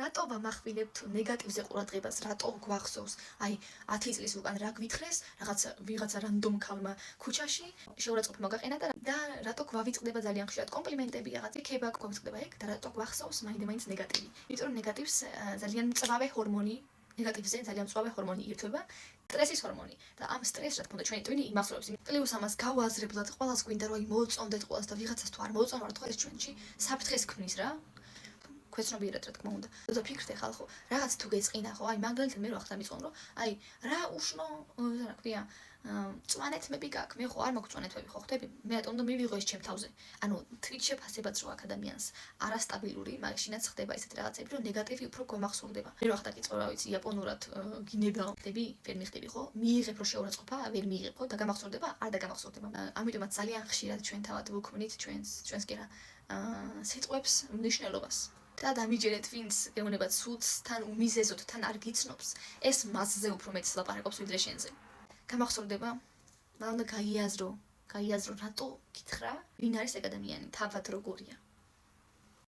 რატო ვამახვილებ თუ ნეგატივზე ყურადღებას, რატო გვახსოვს? აი 10 წლის უკან რა გვითხრეს, ვიღაცა რანდომ ქალმა ქუჩაში, შეურაცხყოფა მოგაყენა და რატო გვავიწყდება ძალიან ხშირად კომპლიმენტები, რაღაცა ქება გვავიწყდება ეგ და რატო გვახსოვს მაინდა-მაინც ნეგატივი. იმიტომ რომ ნეგატივს ძალიან მწვავე ჰორმონი, ნეგატივზე ძალიან მწვავე ჰორმონი ირთვება, სტრესის ჰორმონი. და ამ სტრესს რა თქმა უნდა ჩვენი ტვინი იმახსოვრებს. პლუს ამას გავაზრებლად ყველას გვინდა რომ აი მოუწონდეთ ყველას და ვიღაცას თუ არ მოუწონვართ ხო ეს ჩვენში საფრთხეს ქმნის რა. ქვეცნობიერად რა თქმა უნდა. და ფიქრდე ხალხო, რაღაც თუ გეწყინა ხო, აი მაგალითად მე რა ხდა მიწონ რომ აი რა უშნო, რა ქვია, წვანეთმები გაქვს, მე ხო არ მაქვს წვანეთმები ხო ხდები? მე რატომ უნდა მივიღო ეს ჩემ თავზე? ანუ თვით შეფასებაც რო აქ ადამიანს არასტაბილური, მაშინაც ხდება ესეთ რაღაცები, რომ ნეგატივი უფრო გვამახსოვრდება. მე რა ხდა კითხო, რა ვიცი, იაპონურად გინება ხდები, ვერ მიხდები ხო? მიიღებ რო შეურაცხყოფა, ვერ მიიღებ ხო? და გამახსოვრდება, არ დაგამახსოვრდება. ამიტომაც ძალიან ხშირად ჩვენ თავად ვუქმნით ჩვენს კი რა სიტყვებს მნიშვნელობას. და დამიჯერეთ ვინც ეუბნება ცუდს, თან უმიზეზოდ, თან არ გიცნობს, ეს მასზე უფრო მეტს ლაპარაკობს ვიდრე შენზე. გამახსოვრდება, მაგრამ გაიაზრო, რატო გითხრა, ვინ არის ეგ ადამიანი, თავად როგორია.